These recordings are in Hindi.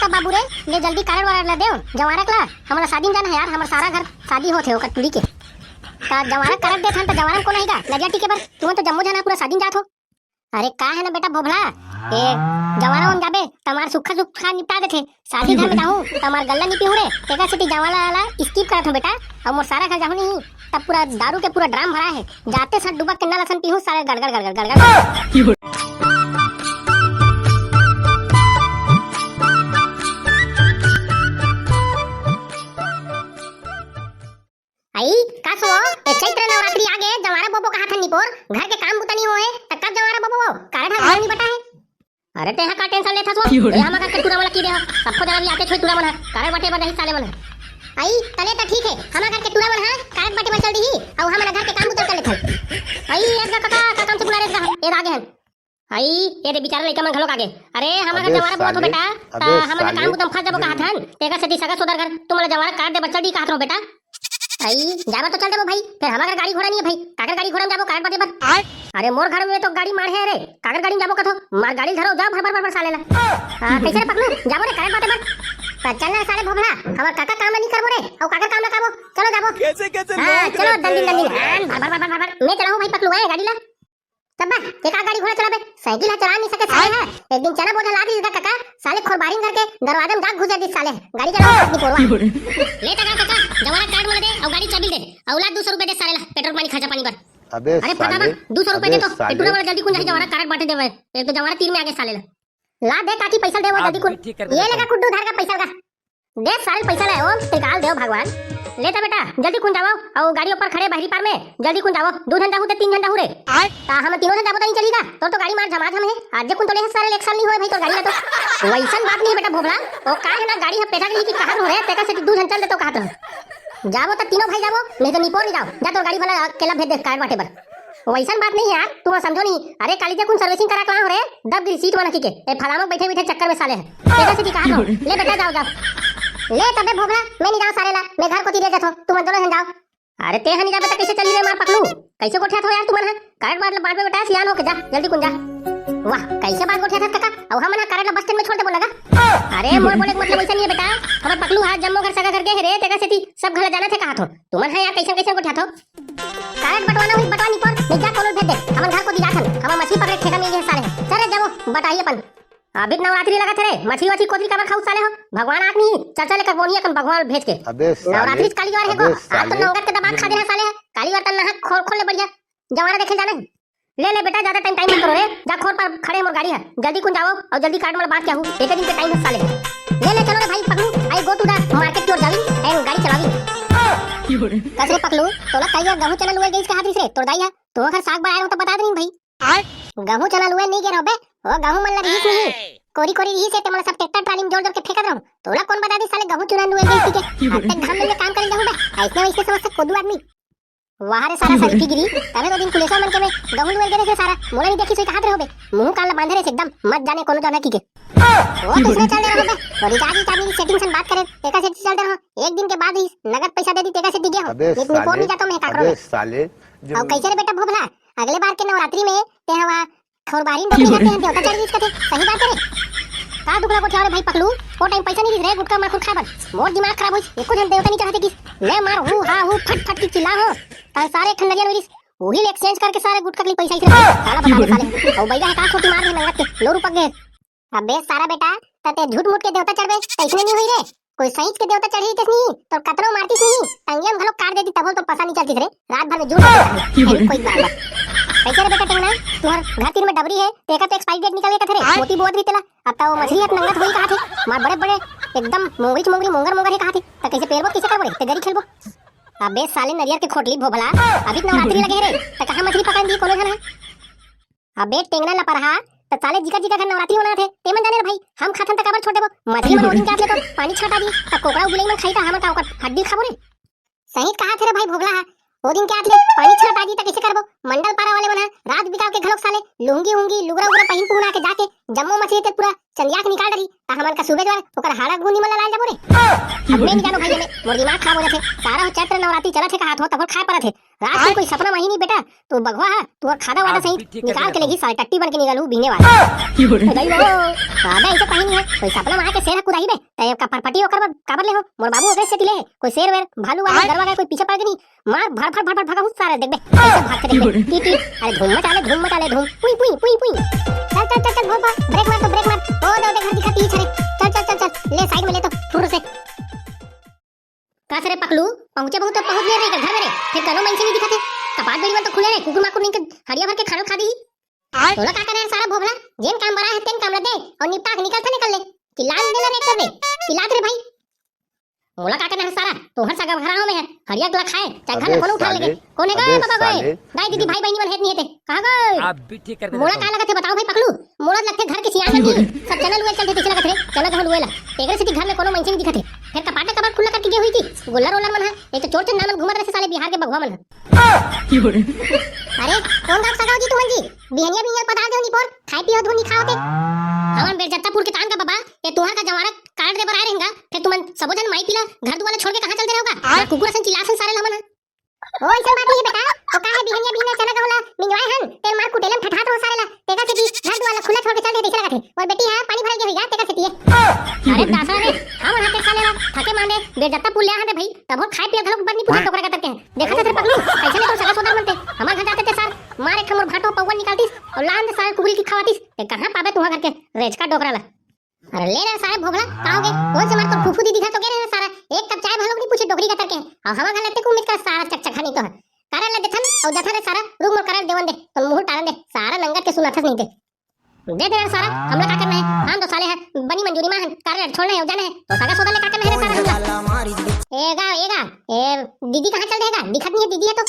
का बाबू रे ले जल्दी कारण वाला ला देओ जवारा कला हमरा शादी में जाना है यार हमर सारा घर शादी होथे ओकर टुड़ी के का जवारा कर देथन त जवारा को नहीं का लजिया टिके पर तुम तो जम्मू जाना पूरा शादी में जात हो। अरे का है ना बेटा भोभला ए जवारा हम जाबे तमार सुखा निपटा देथे शादी घर में जाहू तमार गल्ला निपी हो रे तेका सिटी जवाला वाला स्किप करत हो बेटा अब मोर सारा घर जाहू नहीं तब पूरा दारू के पूरा ड्राम भरा है जाते सर डूबा किन्ना लसन पीहू सारे गड़गड़ गड़गड़ गड़गड़ आई का सो ए चैत्र नवरात्रि आगे जवारा बबो का हाथ निपोर घर के काम बुतनी होए त कब जवारा बबो कारण घर नहीं बटा है। अरे तेहा का टेंशन लेथा सो ए हम का टूरा वाला की दे सबको जरा भी आते छोय टूरा मन कारण बटे बदही साले मन आई तले त ठीक है हम घर के टूरा मन है कारण बटे बचल दी और हम घर के काम बुतल कर लेथन आई एक का काम से बुला रे ए आगे है आई ये रे बेचारा लइका मन घलो आगे अरे हम का जवारा बहुत हो बेटा हम का काम बुतम फस जाबो का हाथन तेका सती सगा सोदर घर तुम जवारा काट दे बचल दी का हाथ रो बेटा आई जाबा तो चल देबो भाई फिर हमारा गाड़ी घोड़ा नहीं है भाई काकर गाड़ी घोड़ा में जाबो काट बाटे पर अरे मोर घर में तो गाड़ी मार है रे काकर गाड़ी में जाबो कथो मार गाड़ी धरो जा भर भर साले ला कैसे पकड़ू जाबो रे काट बाटे पर चलना साले भोगला हमर काका काम नहीं करबो रे और काकर काम ना करबो चलो जाबो कैसे हां चलो दंडी भर मैं चलाऊं भाई पकड़ू है गाड़ी ला तब एक गाड़ी घोड़ा चलाबे साइकिल चला नहीं सके साले है एक दिन चना बोझा ला दी काका साले खोरबारी करके दरवाजे में जाग घुस जाती साले गाड़ी चलाओ नहीं पोरवा ले काका जवारा कार्ड मोले दे और गाड़ी चाबी दे औलाद 200 रुपए दे साले ला पेट्रोल पानी खर्चा पानी पर अबे फटाफट 200 रुपए दे तो पेट्रोल वाला जल्दी कुन जवारा कार्ड बांटे देवे एक तो जवारा 3 में आगे साले ला दे काकी पैसा दे वो जल्दी कुन ये लगा कुड्डू धार का पैसा का दे साल पैसा ले ओ निकाल दे भगवान लेता बेटा जल्दी कुन जाओ और गाड़ी ऊपर खड़े बाहरी पार में जल्दी कुन जाओ 2 घंटा होते 3 घंटा हो रे ता हम तीनों घंटा पता नहीं चलीगा तो गाड़ी मार झमाझम है आज कुन तो ले सारे इलेक्शन नहीं होए भाई तो गाड़ी ला तो वैसन बात नहीं है बेटा भोबला ओ का है ना गाड़ी है पेटा की कहां हो रे तेका से 2 घंटा चल दे तो कहां तो जाओ तो तीनों भाई जाओ नहीं तो निपोर नहीं जाओ जा तो गाड़ी वाला अकेला भेज दे कार्ड बाटे पर वैसन बात नहीं है यार तुम समझो नहीं अरे काली कुन सर्विसिंग करा कहां हो रे दब गिर सीट वाला की के ए फलानो बैठे बैठे चक्कर में साले है तेका से कहां तो ले बेटा जाओ ले तबे भोगला मैं नहीं जाऊं सारे ला मैं घर को ती दे जाथो तुम दोनों जन जाओ। अरे ते हनी जा बेटा कैसे चली रे मार पकड़ू कैसे गोठिया थो यार तुमन है कार्ड बाद में बेटा सियान हो के जा जल्दी कुन जा वाह कैसे बात गोठिया था काका और हम ना कार्ड ला बस स्टैंड में छोड़ दे बोला अरे मोर बोले मतलब ऐसा नहीं है बेटा हम पकड़ू हाथ जम्मू घर सगा करके रे तेका सेती सब घर जाना थे कहा थो तुमन है यार कैसे गोठिया थो कार्ड बटवाना हुई बटवानी पर नहीं जा कॉल भेज दे हम घर को दिया थन हम मछली पकड़े ठेका मिल गए सारे चले जाओ बताइए अपन अभी नवरात्रि लगा थे रे मछली कोदरी का खाऊ साले हो भगवान आंख नहीं चर्चा लेकर बोनिया कन भगवान भेज के नवरात्रि काली वार है को आज तो नवरात्र के दबात खा देना साले काली वार तन्ना खोल ले बढ़िया जवाना देखे जाना ले बेटा ज्यादा टाइम मत करो रे जा खोर पर खड़े मोर गाड़ी है जल्दी कुन जाओ और जल्दी कार्ड वाला बात क्या हूं एक दिन के टाइम है साले ले चलो रे भाई पकड़ू आई गो टू द मार्केट की ओर जावी एंड गाड़ी चलावी कैसे पकड़ू तोला कहिया गहू चना लुए गई इसके हाथ से तोड़ाई है तो अगर साग बनाया हो तो बता देनी भाई गहू चना लुए नहीं गे रहो बे ओ गहू मन लगी नहीं कोरी रही से ते मन सब ट्रैक्टर ट्राली में जोड़ के फेंकत रहूं तोला कौन बता दी साले गहू चुरा लुए गई के अब तक घाम में काम कर जाऊं बे ऐसे वैसे समझ से कोदू आदमी वहां रे सारा सल्फी गिरी तने तो दिन पुलिस मन के में गहू लुए गए सारा मोला नहीं देखी सोई का हाथ रहो बे मुंह कान बांधे रे एकदम मत जाने कोनो जाना की के वो दूसरे चल रहे हो बे और रिचार्ज चाबी सेटिंग से बात करे तेका से चल रहे हो एक दिन के बाद ही नगद पैसा दे दी तेका से दिया हो लेकिन फोन नहीं जाता मैं का करो साले अब कैसे रे बेटा भोगला अगले बार के नवरात्रि में ते हवा खोरबारी में जाते हैं देवता चढ़ इसका थे सही बात है का दुखला को ठाड़े भाई पकलू वो टाइम पैसा नहीं रे गुटका मार खुद खाबर मोर दिमाग खराब होई एको जन देवता नहीं चाहते किस ले मार हु हा हु फट फट की चिल्ला हो ता सारे खंडरिया में वही एक्सचेंज करके सारे गुटका के पैसा इसे साला बता दे साले और भैया का खोटी मार नंगत के लो रुपक गए अबे सारा बेटा तते झूठ मूठ के देवता चढ़बे कैसे नहीं होई रे कोई सहीच के देवता चढ़ी तस नहीं तो कतरो मारती नहीं टंगियम घलो काट देती तब तो पता नहीं चलती रे रात भर में झूठ कोई बात कैसे रे बेटा टेंगना तुम्हार घर तीन में डबरी है तेका तो एक्सपायरी डेट निकल गया थे रे मोती बोत भी तेला अब तो मछली हट नंगत होई कहा थे मार बड़े एकदम मोंगरी मोंगर है कहा थे तो कैसे पेरबो कैसे करबो रे ते गरी खेलबो अबे साले नरियर के खोटली भोभला अभी नवरात्रि लगे रे तो कहां मछली पकड़ दी कोनो जन है अबे टेंगना ला परहा तो साले जिका का नवरात्रि होना थे ते मन जाने भाई हम खाथन त काबर छोड़ देबो मछली में रोटी काट ले तो पानी छाटा दी त कोकड़ा उबले में खाई त हम का हड्डी खाबो रे सही कहा थे रे भाई भोगला ओ दिन के आतले पानी छरत आजी त कैसे करबो मंडल पारा वाले मन रात बिताव के घलोक साले लुंगी उंगी लुगरा उगरा पहिन पुना के जाके जम्मो मछली ते पूरा चंदिया के निकाल डरी ता हमन का सुबह जवार ओकर हाड़ा गुनी मन लाल जाबो रे अब नहीं जानो भाई में मोर दिमाग खराब हो जाथे सारा चैत्र नवरात्रि चलत है का हाथ हो तब खाए परत है रात में कोई सपना वही नहीं बेटा तो बगवा है तू खादा वादा सही निकाल के लेगी साले टट्टी बन के निकालू बीने वाला दई वो सादा ऐसे कहीं नहीं है कोई सपना में आके शेर कुदाई बे तय का परपटी ओकर काबर ले हो मोर बाबू ओके से तिले कोई शेर वेर भालू वाला गरवा का कोई पीछे पड़ गई मार भर भर भर भगा सारे देख बे ऐसे भाग के देख बे टी अरे धूम मचा ले धूम पुई पुई पुई पुई चल भोपा ब्रेक मार ओ दो देख दिखा टी छरे चल ले साइड में ले तो फुर से का सरे पकलू पहुंचे बहुत तो पहुंच गए रे घर में रे फिर कनो मन से नहीं दिखते कपाट बेड़ी में तो खुले रे कुकुर माकुर नहीं के हड़िया भर के खानो खा दी तोला का करे सारा भोबला जेन काम बड़ा है तेन काम दे और निपटा के निकल ले चिल्ला दे रे कर दे चिल्ला रे भाई मोला का करना है सारा तो हर सगा घरा में है हड़िया गला खाए चाहे घर में कोनो उठा लेगे कोने गए बाबा गए दाई दीदी भाई बहनी मन हेत नहीं हेते कहां गए आप भी ठीक कर दे मोला का लगत है बताओ भाई पकलू मोला लगते घर के सियान में सब चैनल हुए चलते लगत रे चलो घर हुएला तेरे से घर में कोनो मनसे नहीं दिखते फिर कपाट कबाड़ खुला करके गई हुई थी गोल्लर ओलर मन है एक तो चोर चोर नाम घूमत रहे साले बिहार के बगवा मन है अरे कौन गांव सगाओ जी तुमन जी बिहनिया बिहनिया पता दे नी पर खाई पियो धोनी खाओ के हमन बेरजत्तापुर के तान का बाबा ये तुहा का जवारा कार्ड दे बर आए रहेंगा फिर तुमन सबो जन माई पिला घर दुआला छोड़ के कहां चल दे रहोगा कुकुर सन चिल्ला सन सारे लमन ओ ऐसा बात नहीं बेटा तो का है बिहनिया बिहनिया चना का होला मिंजवाए हन तेल मार कुटेलम ठठात हो सारे ला तेगा से घर दुआला खुला छोड़ के चल दे दिख लगा थे और बेटी है पानी भर के होगा तेगा से तिए अरे दासा रे हम हाथे खा लेला थके माने बेरजत्तापुर ले आते भाई तब खाए पिए घलो बन्नी पूछे टोकरा का करके देखा थे पकलू ऐसे नहीं तो सगा सोदर बनते हमार घर जाते थे सर मारे खमर भाटो पवन निकालतीस और लान दे सारे कुबली की खावातीस ते कहां पाबे तुहा घर के रेज का डोकरा ला अरे ले रे सारे भोगला काओगे कौन से मार तो फुफू दी दिखा तो के रे सारा एक कप चाय भलो नहीं पूछे डोकरी का करके और हवा घर लेते को उम्मीद कर सारा चकचका नहीं तो है कारण ले देखन और जथा रे सारा रूम में कारण देवन दे तो मुंह टारन दे सारा नंगा के सुनाथस नहीं दे दे सारा हमला का करना है हम तो साले है बनी मंजूरी में कार्य छोड़ना है जाना है तो सगा सोदा ले का करना है रे सारा एगा ए दीदी कहां चल देगा दिखत नहीं है दीदी है तो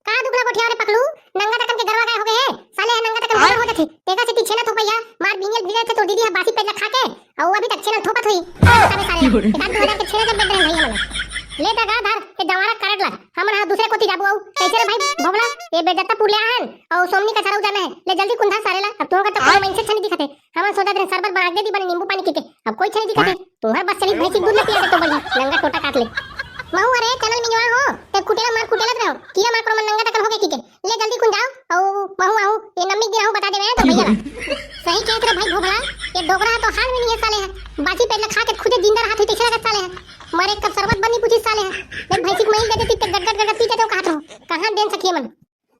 का दुगला कोठिया रे पकलू नंगा तकन के घरवा गए हो गए साले है नंगा तकन घर हो जाती तेगा से छेना थोपैया मार बिंगल भिड़े थे तो दीदी है बासी पेला खा के और अभी तक छेना थोपत हुई सारे सारे एक आध 2000 के छेना दे दे भैया मन ले ता धार ए जवारा करट ला हमन हा दूसरे कोती जाबो कैसे रे भाई भोगला ये बेजत्ता पुलिया हन और सोमनी का छराउ जाना है ले जल्दी कुंधा सारे ला अब तो का तो कोई मन से छनी दिखते हमन सोचा दे शरबत बना दे दी बने नींबू पानी पीके अब कोई छनी दिखते तुम्हार बस चली भैंसी दूध ले पिया दे तो बढ़िया नंगा टोटा काट ले महू अरे चैनल में हो ते कुटेला मार कुटेलत रहो कीड़ा मार पर मन नंगा तक हो गए ठीक है ले जल्दी कुन जाओ औ महू आओ ये नम्मी गिरा बता दे मैं तो भैया सही कहत रे भाई भोगला ये डोगरा तो हाल में नहीं है साले है बासी पेट खा के खुदे जिंदा रहा थे तीसरा का साले है मारे कब शरबत बनी पूछी साले है देख भैंसी को महिल दे देती ते गट पीते तो कहत हो कहां देन सकिए मन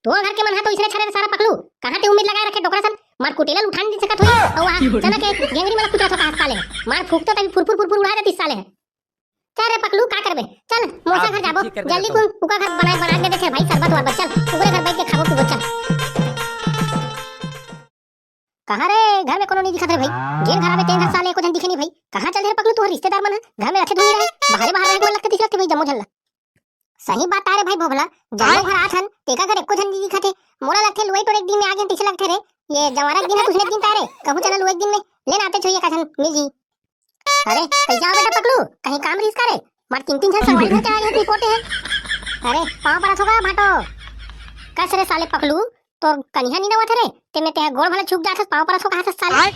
तो घर के मन है तो इसने छरे सारा पकलू कहां ते उम्मीद लगाए रखे डोगरा सन मार कुटेला उठान नहीं सकत होई और वहां चना के गेंगरी वाला कुतरा तो कहां साले मार फूकतो तभी फुर उड़ा देती साले है चल रे पकलू का करबे चल मोसा घर जाबो जल्दी कुन उका घर बना दे दे भाई शरबत वार चल ऊपरे घर बैठ के खाबो पीबो चल कहां रे घर में कोनो नहीं दिखत रे भाई गेर घर में तेन घर साले को जन दिखे नहीं भाई कहां चल रे पकलू तू रिश्तेदार मन घर में रखे धुनी रहे बाहर रहे को लगते दिखते भाई जमो झल्ला सही बात आ रे भाई भोभला जमो घर आथन तेका घर एको जन नहीं दिखते मोरा लगथे लुई तो एक दिन में आ गए तीसरे लगथे रे ये जवारा दिन है दूसरे दिन तारे कहू चला लुई एक दिन में लेना आते छोइए काथन मिल जी अरे कैसा हो बेटा पकलू कहीं काम रिस करे मार तीन जन सवारी में आए हैं रिपोर्ट है अरे पांव पर होगा भाटो कैसे रे साले पकलू तो कन्या नहीं नवा थे रे ते में ते गोड़ भले छुप जाथस पांव पर होगा हाथ साले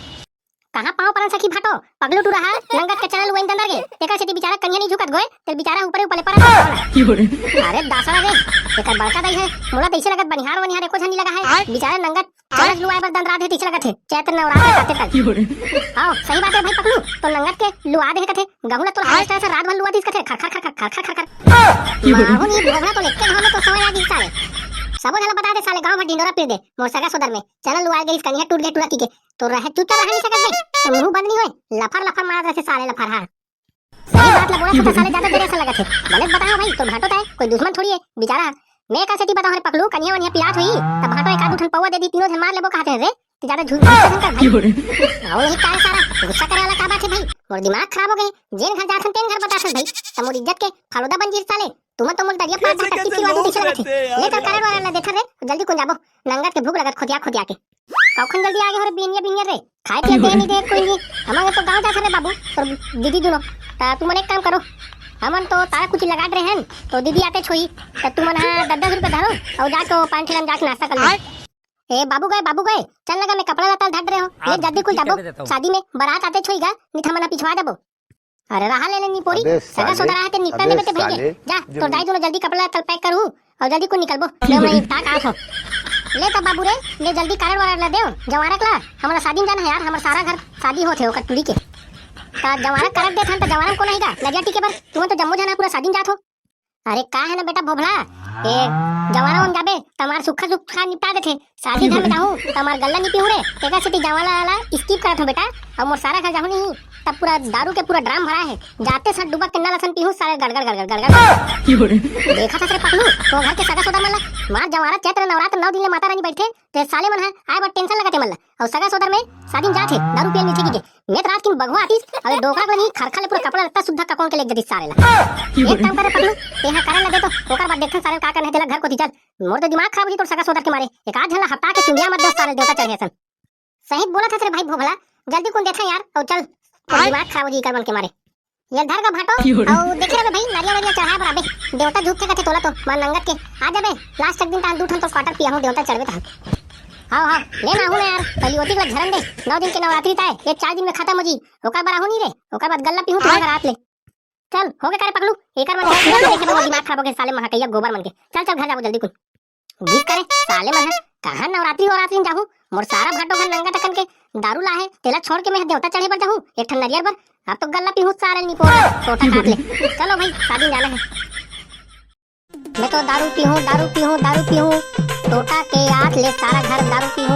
कहां पांव पर सखी भाटो पगलू टू रहा नंगत के चैनल वेन दंदर गे तेका से बेचारा कन्या नहीं झुकत गए ते बेचारा ऊपर ऊपर पर अरे दासरा रे एकर बड़का दई है मोला तैसे लगत बनिहार एको झनी लगा है बेचारा नंगत चरस लुआए पर दंद रात है तीसरा लगत है चैत्र नवरात्र आते तक आओ सही बात है भाई पकलू तो नंगत के लुआ दे कथे गहुला तो हाथ से रात भर लुआ दिस कथे खर खर खर खर खर माहू नी भोगला तो लेके हमें तो समय लागी साले सबो जला बता दे साले गांव में डिंडोरा पीर दे मोर सगा सोदर में चैनल लुआ गई कन्या टूट गए टूरा की के तो रह तू तो रह नहीं सकत बे तो मुंह बंद नहीं होए लफर मार रहे साले लफर हां सही बात लगोड़ा तो साले ज्यादा देर ऐसा लगा थे गलत बताओ भाई तो घाटो है कोई दुश्मन थोड़ी है बेचारा मैं का सेटी बताओ रे पकलू कन्या वनिया पियात हुई तब घाटो एक आदू ठन पौवा दे दी तीनों धन मार लेबो कहते रे तो ज्यादा झूठ नहीं कर और यही काय सारा गुस्सा करे वाला का बात है भाई मोर दिमाग खराब हो गए जेन घर जाथन तेन घर बताथन भाई त मोर इज्जत के फालूदा बन जीर साले तुम तो मोर दरिया पार टट्टी की वाली दिख रहे थे ले तो कारण वाला देख रे जल्दी कुन जाबो नंगत के भूख लगत खोदिया के कौखन जल्दी आगे हरे बिनिया रे खाए पिए दे नहीं दे कोई नहीं हमारे तो गांव जाथन रे बाबू और दीदी दोनों ता तुम एक काम करो हमन तो तारा कुछ लगा रहे हैं तो दीदी आते छोई तो तुम मन 10-10 रुपए धरो और जाके 5 ठेला जाके नाश्ता कर लो। ए बाबू गए चल लगा मैं कपड़ा लता ढाट रहे हो ले जल्दी कुल जाबो शादी में बारात आते छोई गा नहीं तो हमन पिछवा जाबो। अरे रहा ले लेनी पोरी सगा सोदा रहा ते निपटा देबे ते भई जा तो जाई दोनों जल्दी कपड़ा लता पैक करू और जल्दी को निकलबो ले मैं ताक आस हो ले त बाबू रे ले जल्दी कारण वाला ला देओ जवारा कला हमरा शादी में जाना है यार हमरा सारा घर शादी होथे ओकर टुली के ता जवारा करत देथन त जवारा को नहीं गा लगिया टिके पर तुम तो जम्मू जाना पूरा शादी में जात हो। अरे का है ना बेटा भोभला ए जवारा हम जाबे तमार सुखा निपटा देथे शादी घर में जाहू तमार गल्ला नहीं पीहू रे एका से जवाला वाला स्किप करत हो बेटा और मोर सारा घर जाहू नहीं तब पूरा दारू के पूरा ड्राम भरा है जाते सर डुबा किन्ना लसन पीहू सारे गड़गड़ देखा था तेरे पकलू तो घर के सगा सोदा मला मार जवारा चैत्र नवरात्र 9 दिन ले माता रानी बैठे ते साले मन है आए बड़ टेंशन लगाते मला और सगा सोदर में शादी में जाथे दारू पिए नीचे की नेत रात की बगवा आतीस अरे डोका को नहीं खरखा ले पूरा कपड़ा लगता सुद्धा ककोन के ले जदी सारे ला एक काम करे पकलू तेहा करे लगे तो ओकर बाद देखन सारे का करने तेला घर को दी चल मोर तो दिमाग खराब हो जी तो सगा सोदर के मारे एक आध झला हटा के चुंडिया मत दो सारे देवता चढ़े सन सही बोला था तेरे भाई भोगला जल्दी कौन देखा यार और चल दिमाग खराब हो जी कर मन के मारे ये धर का भाटो और देखे रे भाई नारियल चढ़ा बराबे देवता झुक के कथे तोला तो मान नंगत के आ जाबे लास्ट तक दिन तान दूठन तो क्वार्टर पिया हूं देवता चढ़बे तान हां ले ना हूं यार कलियोती के झरन दे 9 दिन के नवरात्रि ताए ये 4 दिन में खत्म हो जी ओकर बरा हो नहीं रे ओकर बाद गल्ला पीहू तुम्हारा रात ले चल हो गए करे पकलू एकर मन देखे तो दिमाग खराब हो गए साले महकैया गोबर मन के चल घर जाबो जल्दी कुल गीत करे साले मन कहां नवरात्रि और रात्रि जाहू मोर सारा भाटो घर नंगा टकन के दारू लाहे तेला छोड़ के मैं देवता चढ़े पर जाहू एक ठन नरियर पर अब तो गल्ला पीहू सारे नहीं पोरा टोटा काट ले चलो भाई शादी जाना है। मैं तो दारू पीहू टोटा के आठ ले सारा घर दारू पीहू